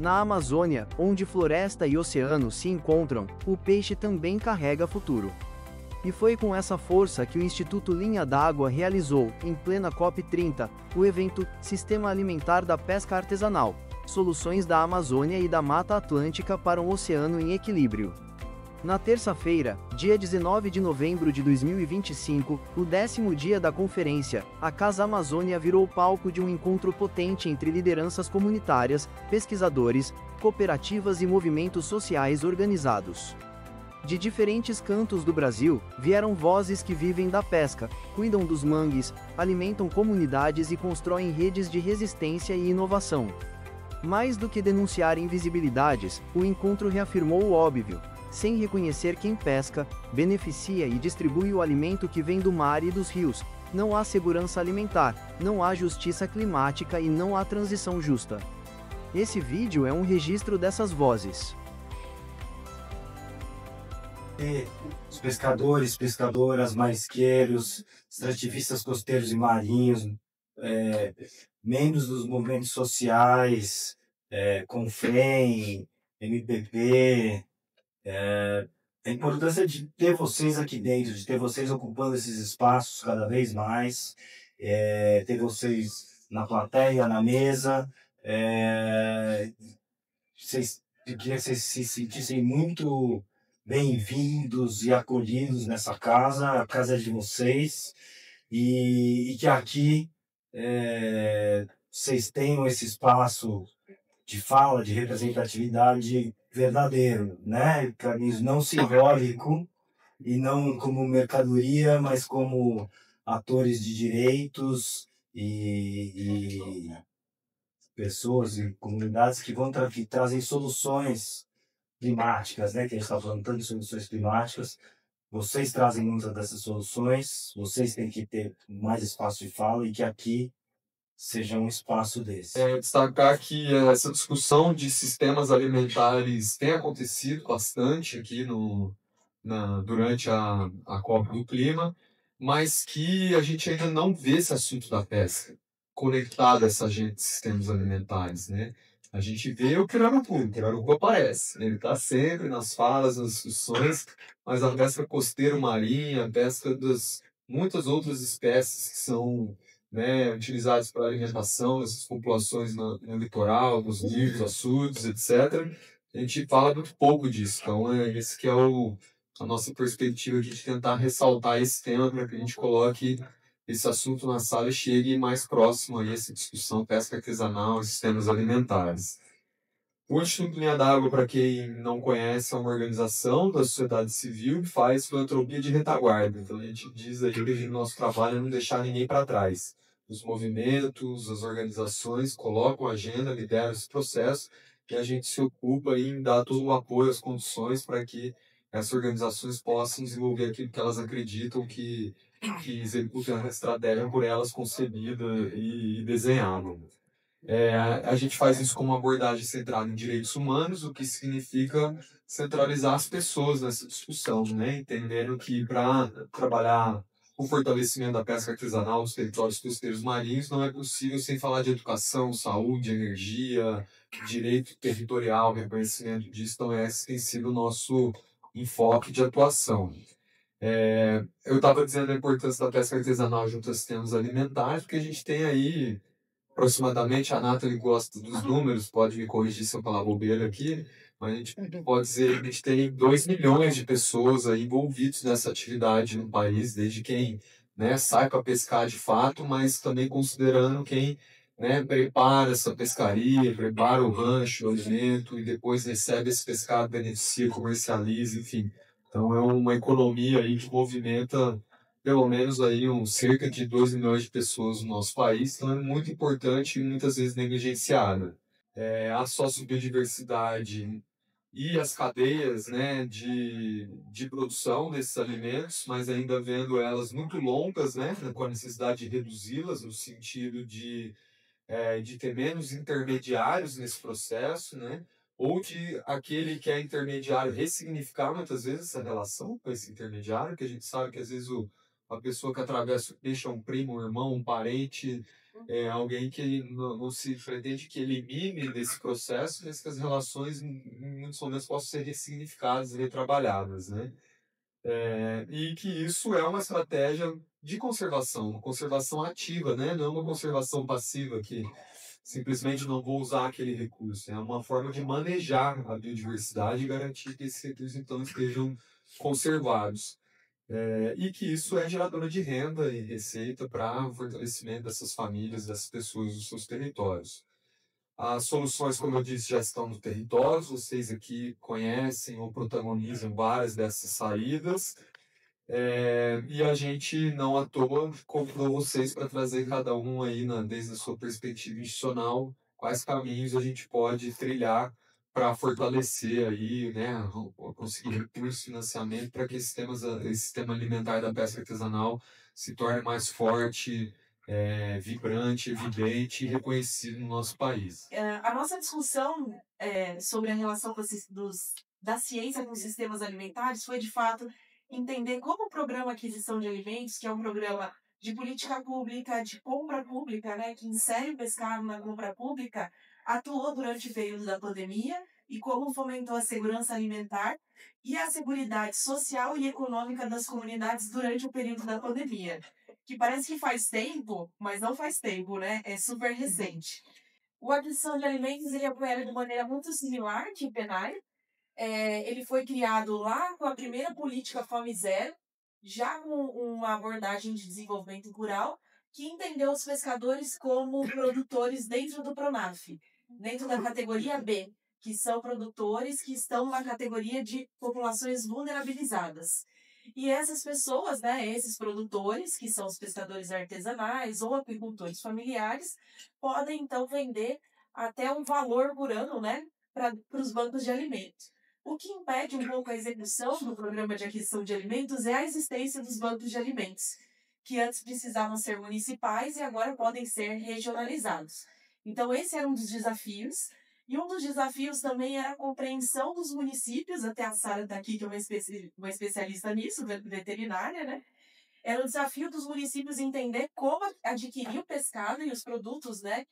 Na Amazônia, onde floresta e oceano se encontram, o peixe também carrega futuro. E foi com essa força que o Instituto Linha d'Água realizou, em plena COP30, o evento Sistema Alimentar da Pesca Artesanal, Soluções da Amazônia e da Mata Atlântica para um Oceano em Equilíbrio. Na terça-feira, dia 19 de novembro de 2025, o 10º dia da conferência, a Casa Amazônia virou palco de um encontro potente entre lideranças comunitárias, pesquisadores, cooperativas e movimentos sociais organizados. De diferentes cantos do Brasil, vieram vozes que vivem da pesca, cuidam dos mangues, alimentam comunidades e constroem redes de resistência e inovação. Mais do que denunciar invisibilidades, o encontro reafirmou o óbvio: sem reconhecer quem pesca, beneficia e distribui o alimento que vem do mar e dos rios, não há segurança alimentar, não há justiça climática e não há transição justa. Esse vídeo é um registro dessas vozes. Os pescadores, pescadoras, marisqueiros, extrativistas costeiros e marinhos, membros dos movimentos sociais, Confrem, MPP, a importância de ter vocês aqui dentro, de ter vocês ocupando esses espaços cada vez mais, ter vocês na plateia, na mesa, eu queria que vocês se sentissem muito bem-vindos e acolhidos nessa casa, a casa é de vocês, e que aqui vocês tenham esse espaço de fala, de representatividade verdadeiro, né? Carlinhos, não simbólico e não como mercadoria, mas como atores de direitos e pessoas e comunidades que que trazem soluções climáticas, né? Que a gente está falando tanto de soluções climáticas. Vocês trazem muitas dessas soluções, vocês têm que ter mais espaço de fala e que aqui seja um espaço desse. Destacar que essa discussão de sistemas alimentares tem acontecido bastante aqui durante a COP do Clima, mas que a gente ainda não vê esse assunto da pesca conectado a essa agenda de sistemas alimentares, né? A gente vê o pirarucu aparece, ele está sempre nas falas, nas discussões, mas a pesca costeira marinha, a pesca das muitas outras espécies que são, né, utilizadas para alimentação dessas populações no litoral, nos rios, açudes, etc. A gente fala muito pouco disso, então esse que é a nossa perspectiva de tentar ressaltar esse tema para que a gente coloque esse assunto na sala e chegue mais próximo a essa discussão pesca artesanal e sistemas alimentares. O Instituto Linha d'Água, para quem não conhece, é uma organização da sociedade civil que faz filantropia de retaguarda. Então a gente diz aí que o nosso trabalho é não deixar ninguém para trás. Os movimentos, as organizações colocam a agenda, lideram esse processo e a gente se ocupa em dar todo o apoio, as condições para que essas organizações possam desenvolver aquilo que elas acreditam que executem a estratégia por elas concebida e desenhada. A gente faz isso com uma abordagem centrada em direitos humanos, o que significa centralizar as pessoas nessa discussão, né? Entendendo que para trabalhar o fortalecimento da pesca artesanal nos territórios costeiros marinhos não é possível sem falar de educação, saúde, energia, direito territorial, reconhecimento disso. Então esse tem sido o nosso enfoque de atuação. Eu estava dizendo a importância da pesca artesanal junto aos sistemas alimentares, porque a gente tem aí aproximadamente, a Nathalie gosta dos números, pode me corrigir se eu falar bobeira aqui, mas a gente pode dizer que a gente tem 2 milhões de pessoas aí envolvidas nessa atividade no país, desde quem, né, sai para pescar de fato, mas também considerando quem, né, prepara essa pescaria, prepara o rancho, o alimento, e depois recebe esse pescado, beneficia, comercializa, enfim. Então é uma economia aí que movimenta pelo menos aí cerca de 2 milhões de pessoas no nosso país, então é muito importante e muitas vezes negligenciada. A sociobiodiversidade e as cadeias, né, de produção desses alimentos, mas ainda vendo elas muito longas, né, com a necessidade de reduzi-las no sentido de ter menos intermediários nesse processo, né, ou de aquele que é intermediário ressignificar muitas vezes essa relação com esse intermediário, que a gente sabe que às vezes a pessoa que atravessa o peixe é um primo, um irmão, um parente, alguém que não se pretende que elimine desse processo, mas que as relações, em muitos momentos, possam ser ressignificadas e retrabalhadas, né? E que isso é uma estratégia de conservação, uma conservação ativa, né? Não uma conservação passiva que simplesmente não vou usar aquele recurso. É uma forma de manejar a biodiversidade e garantir que esses recursos então estejam conservados. E que isso é geradora de renda e receita para o fortalecimento dessas famílias, dessas pessoas dos seus territórios. As soluções, como eu disse, já estão no território, vocês aqui conhecem ou protagonizam várias dessas saídas, e a gente, não à toa, convidou vocês para trazer cada um aí, desde a sua perspectiva institucional, quais caminhos a gente pode trilhar para fortalecer aí, né, conseguir recursos, financiamento para que esse sistema alimentar da pesca artesanal se torne mais forte, vibrante, evidente e reconhecido no nosso país. A nossa discussão sobre a relação da ciência com os sistemas alimentares foi, de fato, entender como o programa Aquisição de Alimentos, que é um programa de política pública, de compra pública, né, que insere o pescado na compra pública, atuou durante o período da pandemia e como fomentou a segurança alimentar e a seguridade social e econômica das comunidades durante o período da pandemia. Que parece que faz tempo, mas não faz tempo, né? É super recente. O Aquisição de Alimentos, ele opera de maneira muito similar que o PNAE. Ele foi criado lá com a primeira política Fome Zero, já com uma abordagem de desenvolvimento rural, que entendeu os pescadores como produtores dentro do PRONAF, dentro da categoria B, que são produtores que estão na categoria de populações vulnerabilizadas. E essas pessoas, né, esses produtores, que são os pescadores artesanais ou apicultores familiares, podem então vender até um valor por ano, né, para os bancos de alimentos. O que impede um pouco a execução do programa de aquisição de alimentos é a existência dos bancos de alimentos, que antes precisavam ser municipais e agora podem ser regionalizados. Então, esse era um dos desafios. E um dos desafios também era a compreensão dos municípios, até a Sara está aqui, que é uma especialista nisso, veterinária, né? Era o desafio dos municípios entender como adquirir o pescado e os produtos, né,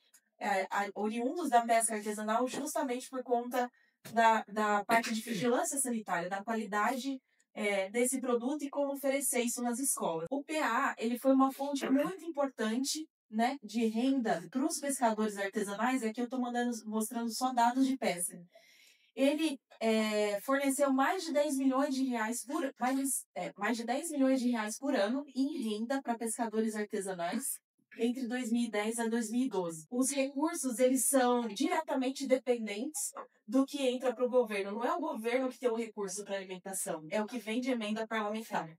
oriundos da pesca artesanal, justamente por conta da parte de vigilância sanitária, da qualidade desse produto e como oferecer isso nas escolas. O PA, ele foi uma fonte muito importante, né, de renda para os pescadores artesanais. Aqui eu estou mostrando só dados de pesca. Ele forneceu mais de 10 milhões de reais mais de 10 milhões de reais por ano em renda para pescadores artesanais entre 2010 a 2012. Os recursos, eles são diretamente dependentes do que entra para o governo. Não é o governo que tem o recurso para alimentação, é o que vem de emenda parlamentar.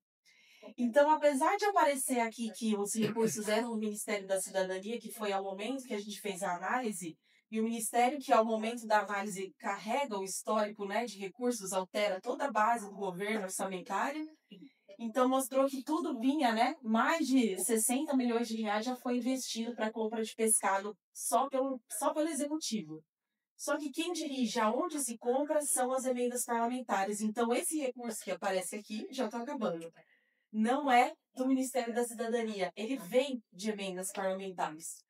Então, apesar de aparecer aqui que os recursos eram do Ministério da Cidadania, que foi ao momento que a gente fez a análise, e o Ministério que ao momento da análise carrega o histórico, né, de recursos, altera toda a base do governo orçamentário, então mostrou que tudo vinha, né, mais de 60 milhões de reais já foi investido para a compra de pescado só pelo Executivo. Só que quem dirige aonde se compra são as emendas parlamentares. Então, esse recurso que aparece aqui já está acabando. Não é do Ministério da Cidadania, ele vem de emendas parlamentares.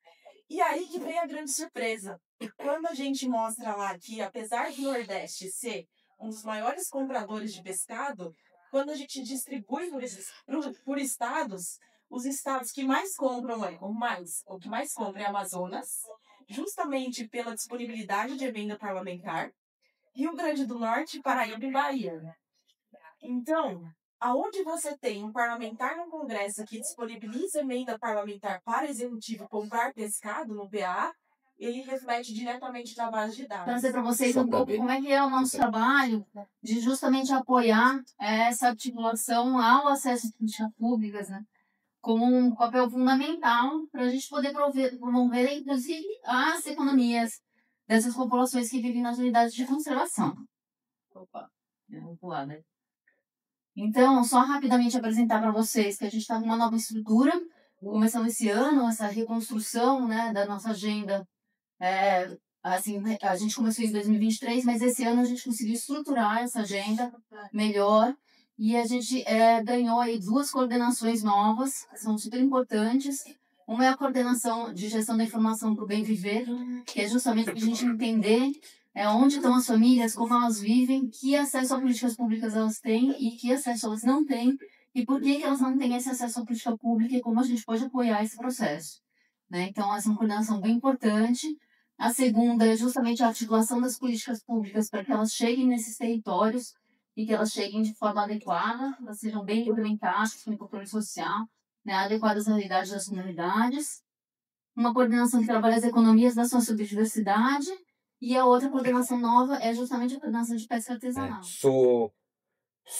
E aí que vem a grande surpresa. Quando a gente mostra lá que, apesar do Nordeste ser um dos maiores compradores de pescado, quando a gente distribui por estados, os estados que mais compram o que mais compra é Amazonas, justamente pela disponibilidade de emenda parlamentar, Rio Grande do Norte, Paraíba e Bahia. Então, aonde você tem um parlamentar no Congresso que disponibiliza emenda parlamentar para o Executivo comprar pescado no PA, ele reflete diretamente na base de dados. Trazer para vocês um pouco como é que é o nosso trabalho de justamente apoiar essa articulação ao acesso às políticas públicas, né, como um papel fundamental para a gente poder promover, inclusive, as economias dessas populações que vivem nas unidades de conservação. Opa, vamos pular, né? Então, só rapidamente apresentar para vocês que a gente está com uma nova estrutura, começando esse ano, essa reconstrução, né, da nossa agenda. Assim, a gente começou em 2023, mas esse ano a gente conseguiu estruturar essa agenda melhor e a gente ganhou aí 2 coordenações novas, que são super importantes. Uma é a coordenação de gestão da informação para o bem viver, que é justamente para a gente entender onde estão as famílias, como elas vivem, que acesso a políticas públicas elas têm e que acesso elas não têm, e por que elas não têm esse acesso à política pública e como a gente pode apoiar esse processo. Né? Então, essa é uma coordenação bem importante. A segunda é justamente a articulação das políticas públicas para que elas cheguem nesses territórios e que elas cheguem de forma adequada, elas sejam bem implementadas com o controle social, né, adequadas à realidade das comunidades. Uma coordenação que trabalha as economias da sociobiodiversidade e a outra coordenação nova é justamente a coordenação de pesca artesanal. Sou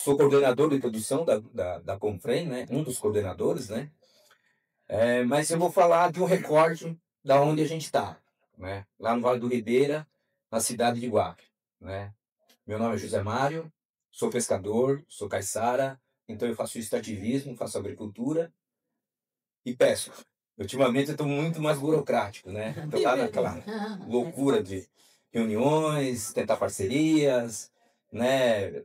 coordenador de produção da Confrem, né? Um dos coordenadores, né? Mas eu vou falar de um recorte da onde a gente está, né? Lá no Vale do Ribeira, na cidade de Iguape, né? Meu nome é José Mário, sou pescador, sou caiçara, então eu faço extrativismo, faço agricultura e pesco. Ultimamente eu estou muito mais burocrático, né? Estou lá naquela loucura de reuniões, tentar parcerias, né?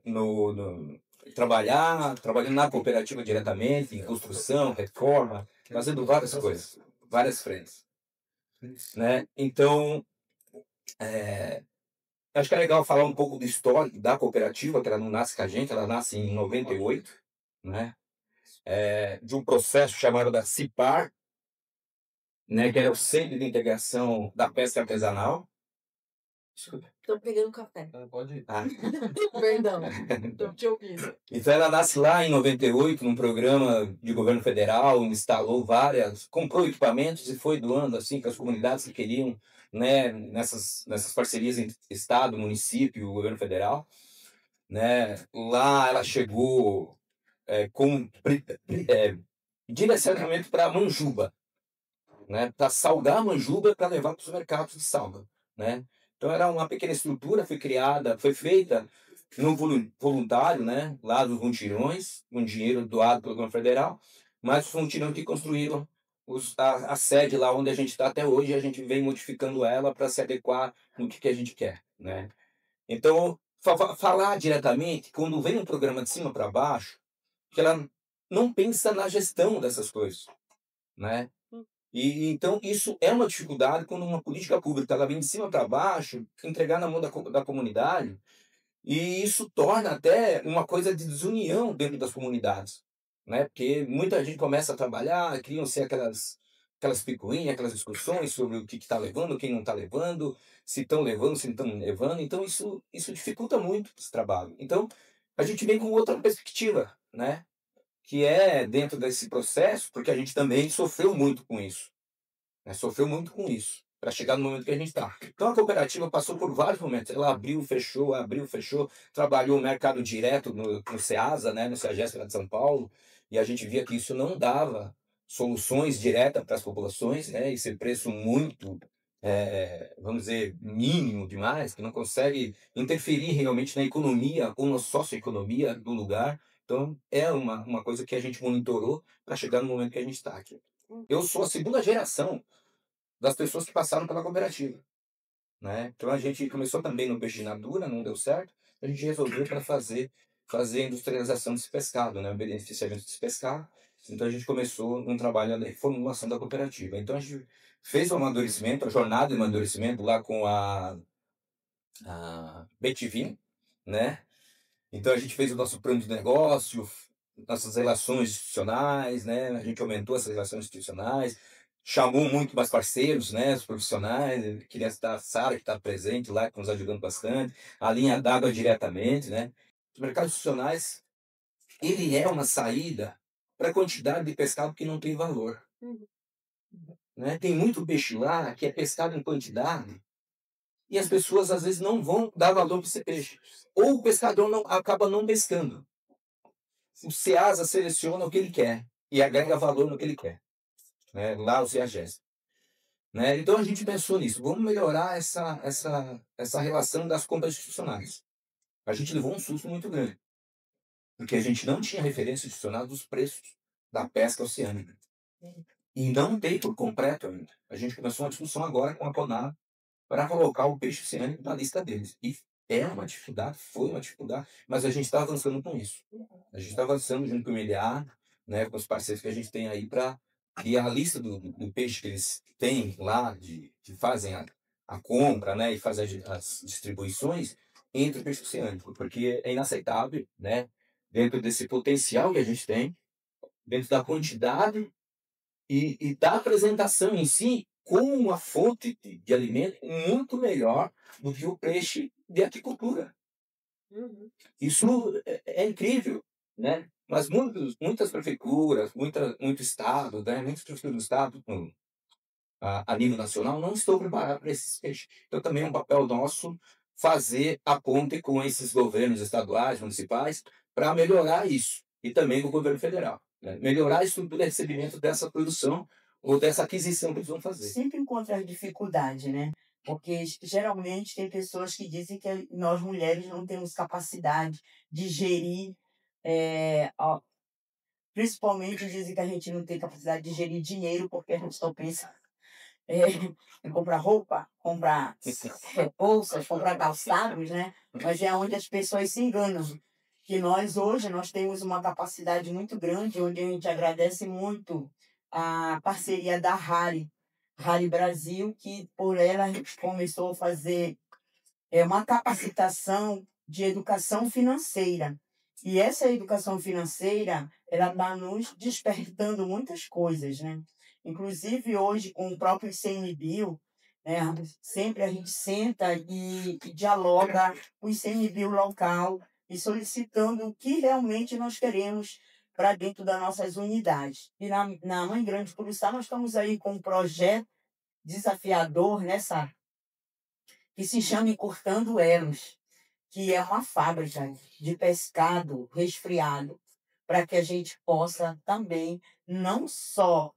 Trabalhando na cooperativa diretamente, em construção, reforma, fazendo várias coisas, várias frentes, né? Então, acho que é legal falar um pouco do histórico da cooperativa, que ela não nasce com a gente, ela nasce em 98, né? De um processo chamado da CIPAR, né? Que é o Centro de Integração da Pesca Artesanal. Estou pegando café. Pode ir. Perdão, estou te ouvindo. Então ela nasce lá em 98, num programa de governo federal, instalou comprou equipamentos e foi doando assim para as comunidades que queriam, né, nessas parcerias entre Estado, município e governo federal, né? Lá ela chegou com direcionamento para Manjuba, né, para salgar a Manjuba para levar para os mercados de salga, né? Então era uma pequena estrutura, foi feita no voluntário, né, lá dos mutirões, com dinheiro doado pelo governo federal, mas os mutirões que construíram a sede lá onde a gente está até hoje, a gente vem modificando ela para se adequar no que a gente quer, né? Então, falar diretamente, quando vem um programa de cima para baixo, que ela não pensa na gestão dessas coisas, né? E então isso é uma dificuldade quando uma política pública ela vem de cima para baixo, entregar na mão da comunidade, e isso torna até uma coisa de desunião dentro das comunidades, né? Porque muita gente começa a trabalhar, criam-se aquelas picuinhas, aquelas discussões sobre o que está levando, quem não está levando, se estão levando, se não estão levando. Então isso dificulta muito esse trabalho. Então a gente vem com outra perspectiva, né? Que é dentro desse processo, porque a gente também sofreu muito com isso, né? Sofreu muito com isso, para chegar no momento que a gente está. Então a cooperativa passou por vários momentos, ela abriu, fechou, trabalhou no mercado direto no CEASA, né? No CEAGESP de São Paulo, e a gente via que isso não dava soluções diretas para as populações, né? Esse preço muito, vamos dizer, mínimo demais, que não consegue interferir realmente na economia ou na socioeconomia do lugar. Então, é uma coisa que a gente monitorou para chegar no momento que a gente está aqui. Eu sou a segunda geração das pessoas que passaram pela cooperativa, né? Então, a gente começou também no peixe in natura, não deu certo. A gente resolveu para fazer a industrialização desse pescado, né? O beneficiamento desse pescado. Então, a gente começou um trabalho de reformulação da cooperativa. Então, a gente fez o amadurecimento, a jornada de amadurecimento lá com a Betivin, né? Então a gente fez o nosso plano de negócio, nossas relações institucionais, né? A gente aumentou essas relações institucionais, chamou muito mais parceiros, né? Os profissionais, queria estar a Sara, que está presente lá, que nos ajudando bastante, a linha d'água diretamente, né? Os mercados institucionais, ele é uma saída para a quantidade de pescado que não tem valor, né? Tem muito peixe lá que é pescado em quantidade e as pessoas às vezes não vão dar valor para esse peixe. Ou o pescador acaba não pescando. O SEASA seleciona o que ele quer e agrega valor no que ele quer, né? Lá o CEAGESP, né? Então a gente pensou nisso. Vamos melhorar essa relação das compras institucionais. A gente levou um susto muito grande, porque a gente não tinha referência institucional dos preços da pesca oceânica. E não tem por completo ainda. A gente começou uma discussão agora com a CONAB para colocar o peixe oceânico na lista deles. E foi uma dificuldade, mas a gente está avançando com isso. A gente está avançando junto com o MLA, né, com os parceiros que a gente tem aí para e a lista do peixe que eles têm lá, que fazem a compra, né, e fazem as distribuições, entra o peixe oceânico, porque é inaceitável, né, dentro desse potencial que a gente tem, dentro da quantidade e da apresentação em si, como uma fonte de alimento muito melhor do que o peixe de aquicultura. Isso é incrível, né? Mas muitas prefeituras, muito estado, né? Muitas prefeituras do estado, a nível nacional, não estão preparadas para esses peixes. Então, também é um papel nosso fazer a ponte com esses governos estaduais, municipais, para melhorar isso. E também com o governo federal. Né? Melhorar a estrutura de recebimento dessa produção ou dessa aquisição que eles vão fazer. Sempre encontra as dificuldades, né? Porque geralmente tem pessoas que dizem que nós mulheres não temos capacidade de gerir, principalmente dizem que a gente não tem capacidade de gerir dinheiro porque a gente só pensa em comprar roupa, comprar bolsas, comprar calçados, né? Mas é onde as pessoas se enganam. Que nós hoje nós temos uma capacidade muito grande, onde a gente agradece muito a parceria da Rari Brasil, que por ela a gente começou a fazer uma capacitação de educação financeira. E essa educação financeira, ela está nos despertando muitas coisas, né? Inclusive hoje com o próprio ICMBio, né? Sempre a gente senta e dialoga com o ICMBio local e solicitando o que realmente nós queremos para dentro das nossas unidades. E na Mãe Grande Curuçá nós estamos aí com um projeto desafiador, né, Sara? Que se chama Encurtando Elos, que é uma fábrica de pescado resfriado, para que a gente possa também não só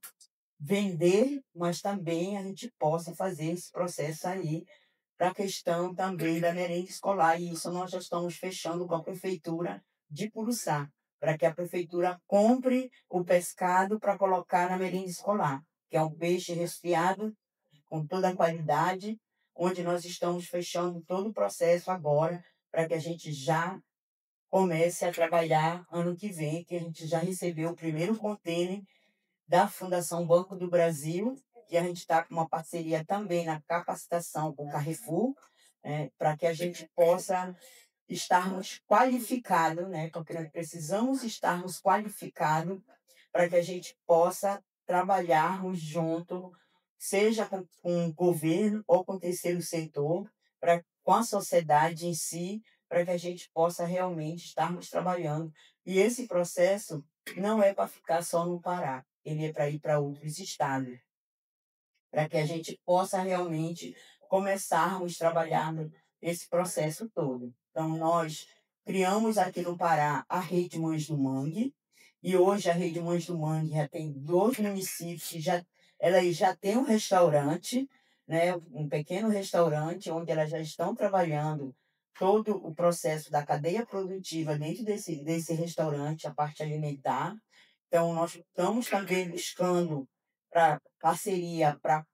vender, mas também a gente possa fazer esse processo aí para a questão também da merenda escolar. E isso nós já estamos fechando com a Prefeitura de Curuçá, para que a Prefeitura compre o pescado para colocar na merenda escolar, que é um peixe resfriado com toda a qualidade, onde nós estamos fechando todo o processo agora, para que a gente já comece a trabalhar ano que vem, que a gente já recebeu o primeiro container da Fundação Banco do Brasil, que a gente está com uma parceria também na capacitação com o Carrefour, para que a gente possa estarmos qualificados, né? Porque nós precisamos estarmos qualificados para que a gente possa trabalharmos junto, seja com o governo ou com o terceiro setor, com a sociedade em si, para que a gente possa realmente estarmos trabalhando. E esse processo não é para ficar só no Pará, ele é para ir para outros estados, para que a gente possa realmente começarmos trabalhando esse processo todo. Então, nós criamos aqui no Pará a Rede Mães do Mangue, e hoje a Rede Mães do Mangue já tem 2 municípios, ela já tem um restaurante, né, um pequeno restaurante, onde elas já estão trabalhando todo o processo da cadeia produtiva dentro desse restaurante, a parte alimentar. Então, nós estamos também buscando parceria para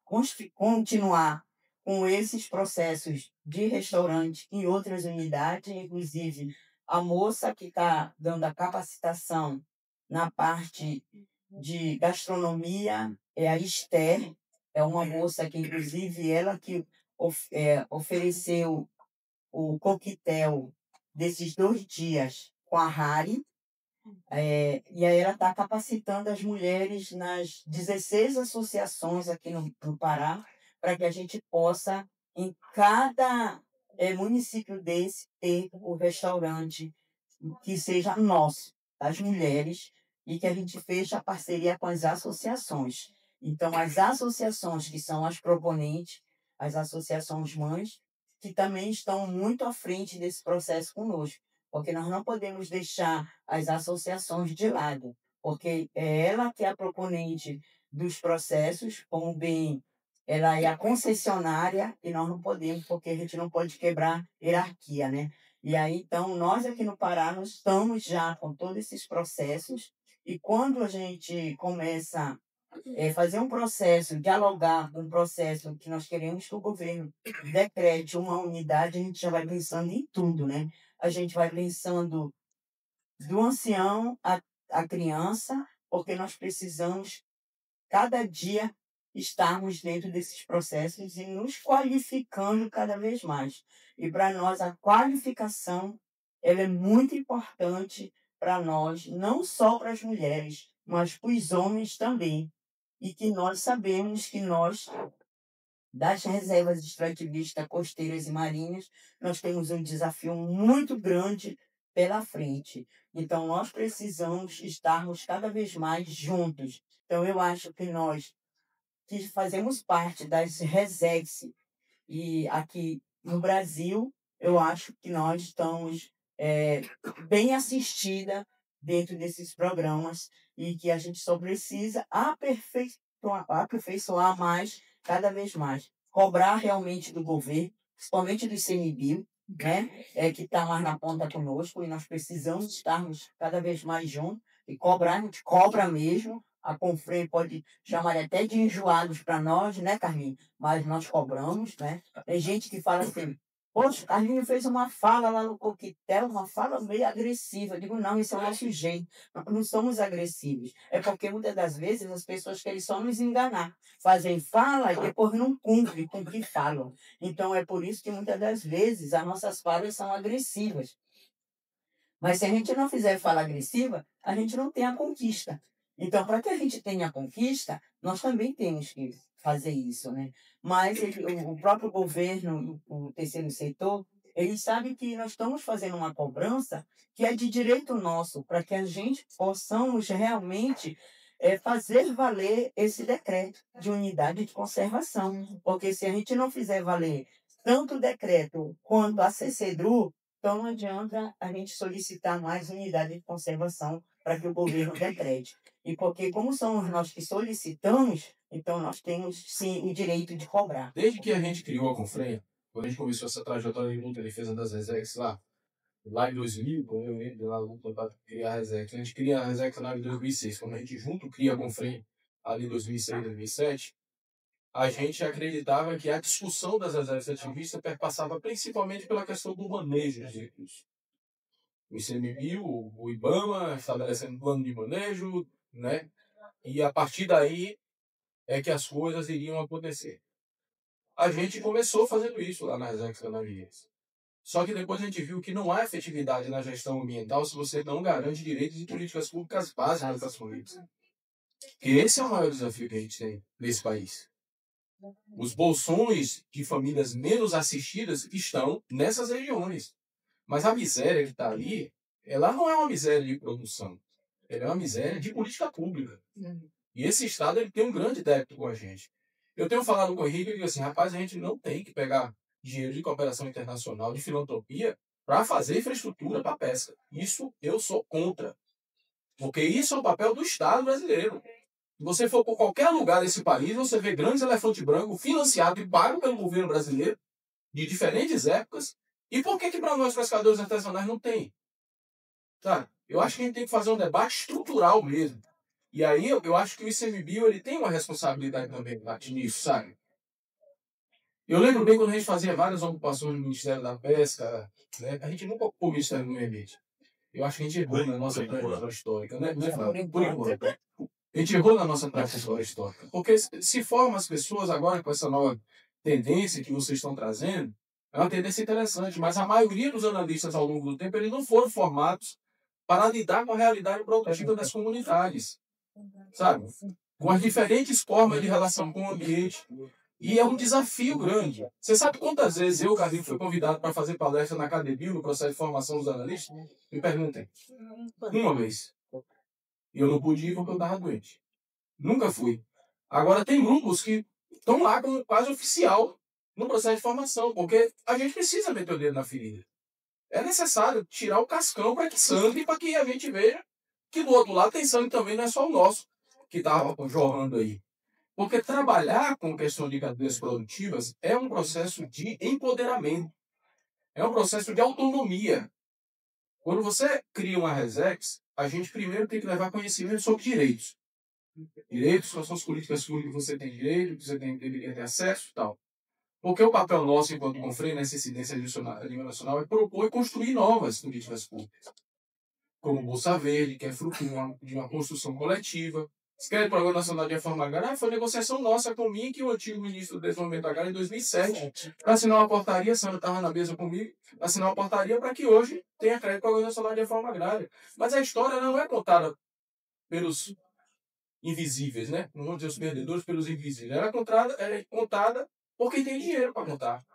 continuar com esses processos de restaurante em outras unidades, inclusive a moça que está dando a capacitação na parte de gastronomia é a Esther, é uma moça que, inclusive, ela que ofereceu o coquetel desses 2 dias com a Rari, e aí ela está capacitando as mulheres nas 16 associações aqui no Pará, para que a gente possa, em cada município desse, ter o restaurante que seja nosso, das mulheres, e que a gente feche a parceria com as associações. Então, as associações que são as proponentes, as associações mães, que também estão muito à frente desse processo conosco, porque nós não podemos deixar as associações de lado, porque é ela que é a proponente dos processos, como bem ela é a concessionária, e nós não podemos, porque a gente não pode quebrar hierarquia, né? E aí, então, nós aqui no Pará, nós estamos já com todos esses processos, e quando a gente começa fazer um processo, dialogar com um processo que nós queremos que o governo decrete uma unidade, a gente já vai pensando em tudo, né? A gente vai pensando do ancião à criança, porque nós precisamos cada dia estarmos dentro desses processos e nos qualificando cada vez mais. E para nós a qualificação ela é muito importante para nós, não só para as mulheres, mas para os homens também. E que nós sabemos que nós, das reservas extrativistas costeiras e marinhas, nós temos um desafio muito grande pela frente. Então, nós precisamos estarmos cada vez mais juntos. Então, eu acho que nós, que fazemos parte das RESEX, e aqui no Brasil, eu acho que nós estamos bem assistida dentro desses programas e que a gente só precisa aperfeiçoar mais, cada vez mais. Cobrar realmente do governo, principalmente do ICMBio, né? Que está mais na ponta conosco, e nós precisamos estarmos cada vez mais juntos e cobrar, a gente cobra mesmo. A Confrei pode chamar até de enjoados para nós, né, Carlinhos? Mas nós cobramos, né? Tem gente que fala assim, poxa, Carlinhos fez uma fala lá no coquetel, uma fala meio agressiva. Eu digo, não, esse é o nosso jeito. Nós não somos agressivos. É porque muitas das vezes as pessoas querem só nos enganar. Fazem fala e depois não cumprem com o que falam. Então é por isso que muitas das vezes as nossas falas são agressivas. Mas se a gente não fizer fala agressiva, a gente não tem a conquista. Então, para que a gente tenha a conquista, nós também temos que fazer isso, né? Mas o próprio governo, o terceiro setor, eles sabem que nós estamos fazendo uma cobrança que é de direito nosso, para que a gente possamos realmente fazer valer esse decreto de unidade de conservação. Porque se a gente não fizer valer tanto o decreto quanto a CCDRU, então não adianta a gente solicitar mais unidade de conservação para que o governo decrete. E porque, como somos nós que solicitamos, então nós temos, sim, o direito de cobrar. Desde que a gente criou a Confrei, quando a gente começou essa trajetória de luta em defesa das RESEX lá em 2000, quando eu entrei lá luta para criar a RESEX, a gente cria a RESEX lá em 2006, quando a gente junto cria a Confrei, ali em 2006, 2007, a gente acreditava que a discussão das reservas ativistas perpassava principalmente pela questão do manejo dos recursos. O ICMBio, o IBAMA, estabelecendo plano de manejo, né? E a partir daí é que as coisas iriam acontecer. A gente começou fazendo isso lá nas RESEX Canavieiras. Só que depois a gente viu que não há efetividade na gestão ambiental se você não garante direitos e políticas públicas básicas das famílias. E esse é o maior desafio que a gente tem nesse país. Os bolsões de famílias menos assistidas estão nessas regiões. Mas a miséria que está ali, ela não é uma miséria de produção. Ela é uma miséria de política pública. E esse Estado ele tem um grande débito com a gente. Eu tenho falado com o Henrique e digo assim, rapaz, a gente não tem que pegar dinheiro de cooperação internacional, de filantropia, para fazer infraestrutura para pesca. Isso eu sou contra. Porque isso é o papel do Estado brasileiro. Se você for por qualquer lugar desse país, você vê grandes elefantes brancos financiados e pagos pelo governo brasileiro, de diferentes épocas. E por que para nós pescadores artesanais não tem? Tá? Eu acho que a gente tem que fazer um debate estrutural mesmo. E aí eu acho que o ICMBio ele tem uma responsabilidade também nisso, sabe? Eu lembro bem quando a gente fazia várias ocupações no Ministério da Pesca, né? A gente nunca ocupou o Ministério do Meio Ambiente. Eu acho que a gente errou na nossa trajetória histórica, né? Por enquanto. A gente errou na nossa trajetória histórica. Porque se formam as pessoas agora com essa nova tendência que vocês estão trazendo, é uma tendência interessante, mas a maioria dos analistas ao longo do tempo eles não foram formados para lidar com a realidade produtiva das comunidades, sabe? Com as diferentes formas de relação com o ambiente. E é um desafio grande. Você sabe quantas vezes eu, Carlinhos, fui convidado para fazer palestra na Academia, no processo de formação dos analistas? Me perguntem. Uma vez. E eu não pude ir porque eu estava doente. Nunca fui. Agora tem grupos que estão lá como quase oficial no processo de formação, porque a gente precisa meter o dedo na ferida. É necessário tirar o cascão para que sangue, para que a gente veja que do outro lado tem sangue também, não é só o nosso que estava jorrando aí. Porque trabalhar com questão de cadeias produtivas é um processo de empoderamento, é um processo de autonomia. Quando você cria uma RESEX, a gente primeiro tem que levar conhecimento sobre direitos. Direitos, quais são as políticas públicas que você tem direito, que você deveria ter acesso e tal. Porque o papel nosso, enquanto Confrei, nessa incidência a nível nacional, é propor e construir novas políticas públicas. Como Bolsa Verde, que é fruto de uma construção coletiva. Esse crédito Programa Nacional de Reforma Agrária foi negociação nossa com o MINC e o antigo ministro do Desenvolvimento Agrário em 2007, para assinar uma portaria, a senhora estava na mesa comigo, assinar uma portaria para que hoje tenha crédito Programa Nacional de Reforma Agrária. Mas a história não é contada pelos invisíveis, né? Não vou dizer os perdedores, pelos invisíveis. Ela é contada por quem tem dinheiro para contar.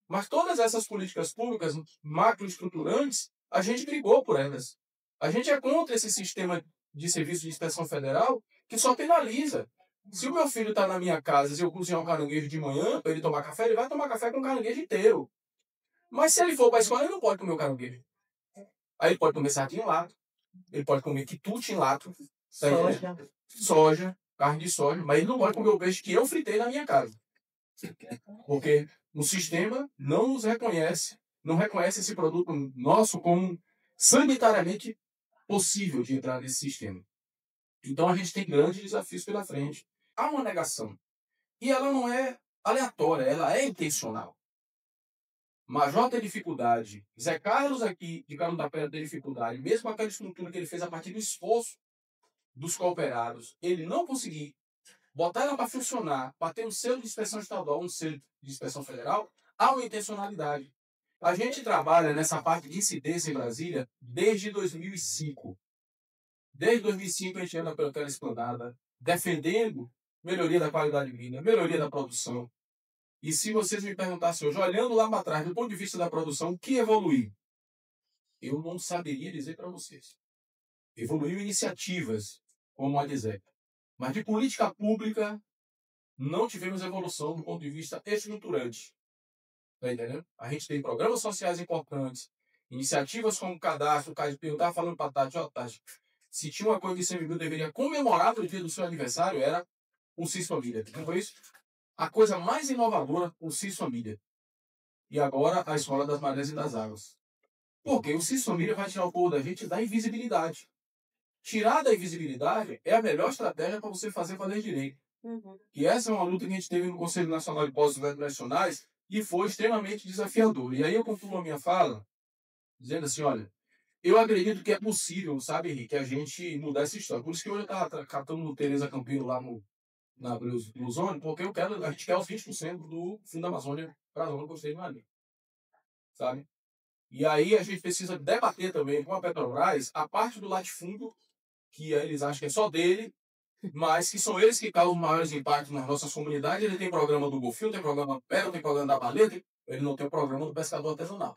Mas todas essas políticas públicas macroestruturantes, a gente brigou por elas. A gente é contra esse sistema de serviço de inspeção federal que só penaliza. Se o meu filho está na minha casa e eu cozinhar um caranguejo de manhã para ele tomar café, ele vai tomar café com o caranguejo inteiro. Mas se ele for para a escola, ele não pode comer o caranguejo. Aí ele pode comer sardinha em lato, ele pode comer quitute em lato, soja, carne de soja, mas ele não pode comer o peixe que eu fritei na minha casa. Porque o sistema não nos reconhece, não reconhece esse produto nosso como sanitariamente possível de entrar nesse sistema. Então a gente tem grandes desafios pela frente. Há uma negação. E ela não é aleatória, ela é intencional. Major tem dificuldade. Zé Carlos aqui, de Carlos da Pedra, tem dificuldade. Mesmo aquela estrutura que ele fez a partir do esforço dos cooperados, ele não conseguir botar ela para funcionar, para ter um selo de inspeção estadual, um selo de inspeção federal, há uma intencionalidade. A gente trabalha nessa parte de incidência em Brasília desde 2005. Desde 2005 a gente anda pela esplanada, defendendo melhoria da qualidade de vida, melhoria da produção. E se vocês me perguntassem hoje, olhando lá para trás, do ponto de vista da produção, o que evoluiu? Eu não saberia dizer para vocês. Evoluiu iniciativas, como a DISEP. Mas de política pública, não tivemos evolução do ponto de vista estruturante. Está entendendo? A gente tem programas sociais importantes, iniciativas como o cadastro, eu estava falando para a Tati, Tati, se tinha uma coisa que o ICMBio deveria comemorar no dia do seu aniversário, era o CIS Família. Não foi isso? A coisa mais inovadora, o CIS Família. E agora, a Escola das Marés e das Águas. Porque o CIS Família vai tirar o povo da gente da invisibilidade. Tirar da invisibilidade é a melhor estratégia para você fazer valer direito. E essa é uma luta que a gente teve no Conselho Nacional de Postos Nacionais e foi extremamente desafiador. E aí eu concluo a minha fala dizendo assim, olha, eu acredito que é possível, sabe, Henrique, a gente mudar essa história. Por isso que hoje eu estava catando no Tereza Campelo lá na Blue Zone, porque a gente quer os 20% do Fundo da Amazônia para a zona costeira de Maria. Sabe? E aí a gente precisa debater também com a Petrobras a parte do latifúndio, que eles acham que é só dele, mas que são eles que causam maiores impactos nas nossas comunidades. Ele tem programa do golfinho, tem programa do pé, tem programa da baleia, ele não tem o programa do pescador artesanal.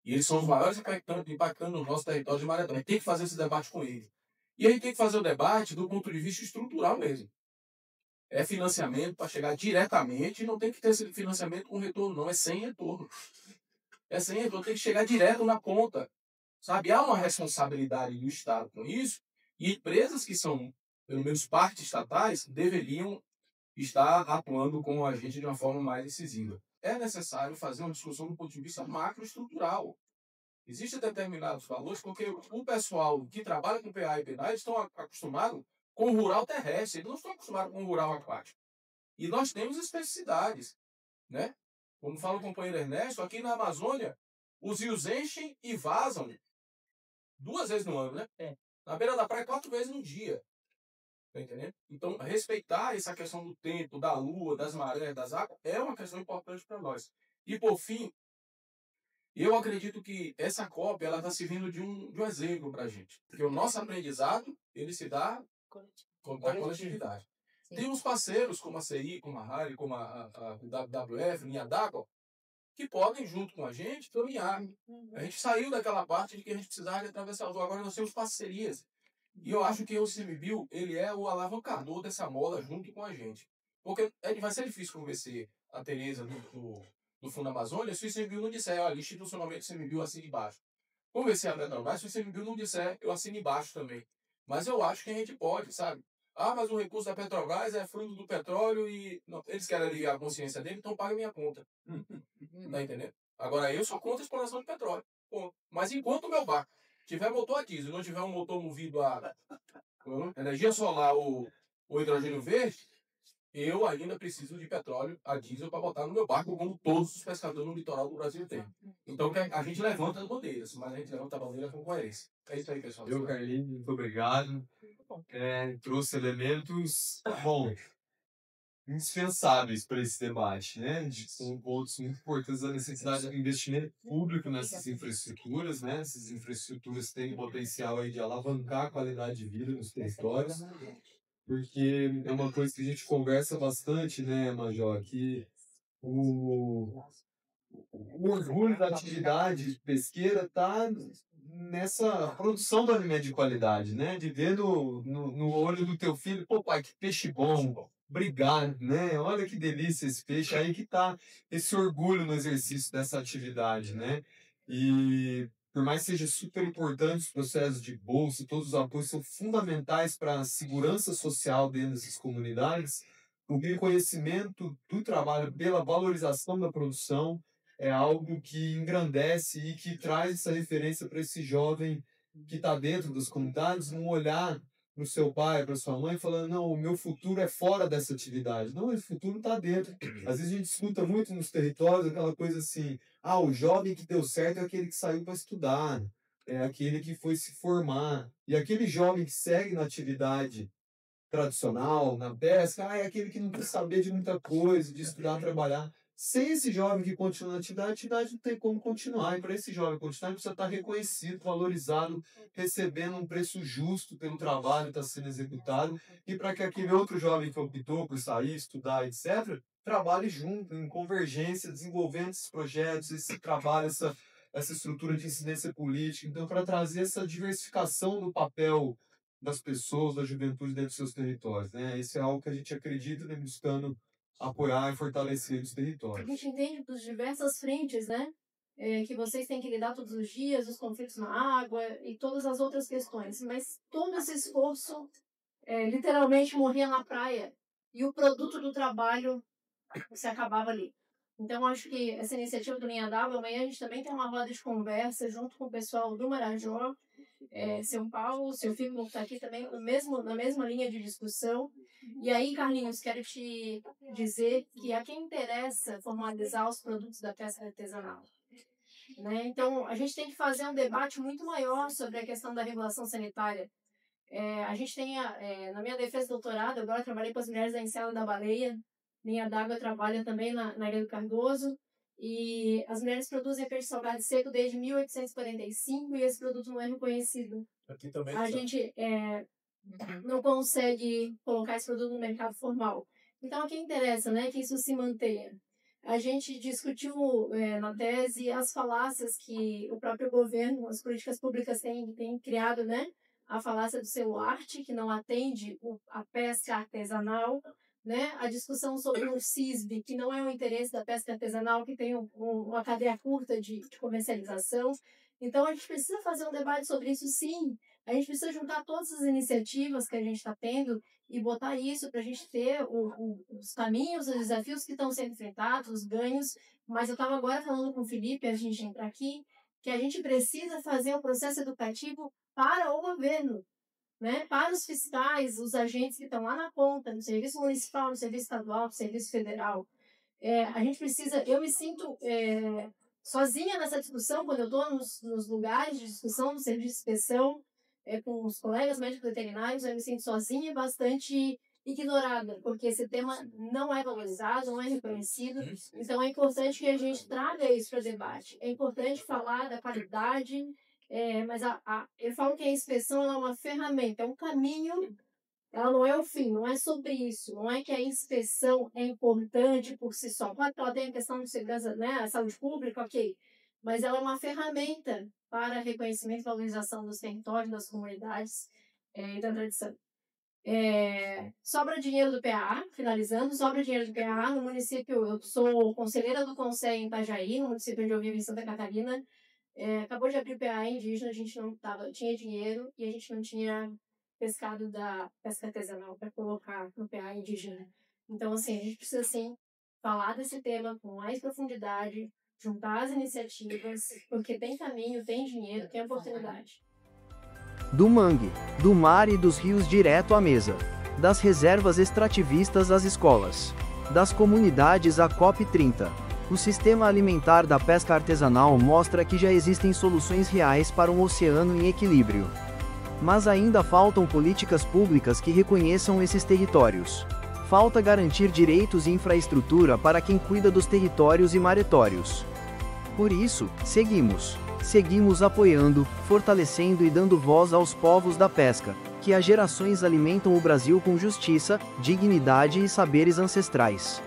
E eles são os maiores impactando no nosso território de Maranhão. A gente tem que fazer esse debate com eles. E a gente tem que fazer o debate do ponto de vista estrutural mesmo. É financiamento para chegar diretamente, não tem que ter esse financiamento com retorno, não, é sem retorno. É sem retorno, tem que chegar direto na ponta. Sabe? Há uma responsabilidade do Estado com isso, e empresas que são, pelo menos, partes estatais, deveriam estar atuando com a gente de uma forma mais decisiva. É necessário fazer uma discussão do ponto de vista macroestrutural. Existem determinados valores, porque o pessoal que trabalha com PA e PNA, eles estão acostumados com o rural terrestre, eles não estão acostumados com o rural aquático. E nós temos especificidades, né? Como fala o companheiro Ernesto, aqui na Amazônia, os rios enchem e vazam 2 vezes no ano, né? Na beira da praia, 4 vezes no dia. Tá entendendo? Então, respeitar essa questão do tempo, da lua, das marés, das águas, é uma questão importante para nós. E, por fim, eu acredito que essa COP está servindo de um exemplo para a gente. Porque o nosso aprendizado, ele se dá da coletividade. Sim. Tem uns parceiros, como a CI, como a RARI, como a WWF, Linha d'Água, que podem, junto com a gente, caminhar. A gente saiu daquela parte de que a gente precisava de atravessar o rio. Agora nós temos parcerias. E eu acho que o ICMBio, ele é o alavancador dessa mola junto com a gente. Porque vai ser difícil convencer a Tereza do Fundo Amazônia se o ICMBio não disser, olha, institucionalmente o ICMBio assina embaixo. Convencer a Petrobras se o ICMBio não disser, eu assino embaixo também. Mas eu acho que a gente pode, sabe? Ah, mas o recurso da Petrobras é fruto do petróleo e não, eles querem aliviar a consciência dele, então paga minha conta. Tá entendendo? Agora, eu sou contra a exploração de petróleo. Bom, mas enquanto o meu barco tiver motor a diesel, não tiver um motor movido a energia solar ou hidrogênio verde, eu ainda preciso de petróleo a diesel para botar no meu barco, como todos os pescadores no litoral do Brasil têm. Então a gente levanta as bandeiras, mas a gente levanta a bandeira com coerência. É isso aí, pessoal. Eu, Carlinhos, muito obrigado. Trouxe elementos, bom, indispensáveis para esse debate, né? São pontos muito importantes da necessidade de investimento público nessas infraestruturas, né? Essas infraestruturas têm potencial aí de alavancar a qualidade de vida nos territórios, porque é uma coisa que a gente conversa bastante, né, Major, que o orgulho da atividade pesqueira está nessa produção do alimento de qualidade, né? De ver no olho do teu filho, pô, pai, que peixe bom, obrigado, né? Olha que delícia esse peixe, aí que tá esse orgulho no exercício dessa atividade, né? E por mais que seja super importante os processos de bolsa, todos os apoios são fundamentais para a segurança social dentro dessas comunidades, o reconhecimento do trabalho pela valorização da produção é algo que engrandece e que traz essa referência para esse jovem que está dentro das comunidades, não olhar para o seu pai, para sua mãe, falando, não, o meu futuro é fora dessa atividade. Não, esse futuro está dentro. Às vezes a gente escuta muito nos territórios aquela coisa assim, o jovem que deu certo é aquele que saiu para estudar, é aquele que foi se formar. E aquele jovem que segue na atividade tradicional, na pesca, é aquele que não quer saber de muita coisa, de estudar, trabalhar. Sem esse jovem que continua na atividade, a atividade não tem como continuar. E para esse jovem continuar, ele precisa estar reconhecido, valorizado, recebendo um preço justo pelo trabalho que está sendo executado. E para que aquele outro jovem que optou por sair, estudar, etc., trabalhe junto, em convergência, desenvolvendo esses projetos, esse trabalho, essa estrutura de incidência política. Então, para trazer essa diversificação do papel das pessoas, da juventude dentro dos seus territórios, né? Isso é algo que a gente acredita, né, buscando apoiar e fortalecer os territórios. A gente entende das diversas frentes, né? Que vocês têm que lidar todos os dias, os conflitos na água e todas as outras questões. Mas todo esse esforço literalmente morria na praia e o produto do trabalho se acabava ali. Então, acho que essa iniciativa do Linha d'Água, amanhã a gente também tem uma roda de conversa junto com o pessoal do Marajó, São Paulo, seu filho está aqui também na mesma linha de discussão. E aí, Carlinhos, quero te dizer que a quem interessa formalizar os produtos da pesca artesanal, né? Então, a gente tem que fazer um debate muito maior sobre a questão da regulação sanitária. A gente tem, na minha defesa de doutorado, agora trabalhei com as mulheres da Enseada da Baleia, Linha d'Água trabalha também na Ilha do Cardoso, e as mulheres produzem peixe salgado seco desde 1845 e esse produto não é reconhecido. Aqui também a gente não consegue colocar esse produto no mercado formal. Então, o que interessa, né, é que isso se mantenha. A gente discutiu na tese as falácias que o próprio governo, as políticas públicas têm criado, né? A falácia do selo arte, que não atende a pesca artesanal, né? A discussão sobre o CISB, que não é o interesse da pesca artesanal, que tem uma cadeia curta de comercialização. Então, a gente precisa fazer um debate sobre isso, sim. A gente precisa juntar todas as iniciativas que a gente está tendo e botar isso para a gente ter os caminhos, os desafios que estão sendo enfrentados, os ganhos. Mas eu estava agora falando com o Felipe, a gente entrar aqui, que a gente precisa fazer um processo educativo para o governo, né? Para os fiscais, os agentes que estão lá na ponta, no serviço municipal, no serviço estadual, no serviço federal. A gente precisa, eu me sinto sozinha nessa discussão, quando eu estou nos lugares de discussão, no serviço de inspeção, com os colegas médicos veterinários, eu me sinto sozinha e bastante ignorada, porque esse tema não é valorizado, não é reconhecido. Então é importante que a gente traga isso para debate. É importante falar da qualidade, mas eu falo que a inspeção é uma ferramenta, é um caminho, ela não é o fim, não é sobre isso. Não é que a inspeção é importante por si só. Claro que ela tem a questão de segurança, né, a saúde pública, ok, mas ela é uma ferramenta para reconhecimento e valorização dos territórios, das comunidades e da tradição. Sobra dinheiro do PA, finalizando, sobra dinheiro do PA no município. Eu sou conselheira do Conselho em Itajaí, no município onde eu vivo, em Santa Catarina. Acabou de abrir o PA indígena, a gente não tinha dinheiro e a gente não tinha pescado da pesca artesanal para colocar no PA indígena. Então, assim, a gente precisa, sim, falar desse tema com mais profundidade, juntar as iniciativas, porque tem caminho, tem dinheiro, tem oportunidade. Do mangue, do mar e dos rios direto à mesa. Das reservas extrativistas às escolas. Das comunidades à COP30. O sistema alimentar da pesca artesanal mostra que já existem soluções reais para um oceano em equilíbrio. Mas ainda faltam políticas públicas que reconheçam esses territórios. Falta garantir direitos e infraestrutura para quem cuida dos territórios e maretórios. Por isso, seguimos apoiando, fortalecendo e dando voz aos povos da pesca, que há gerações alimentam o Brasil com justiça, dignidade e saberes ancestrais.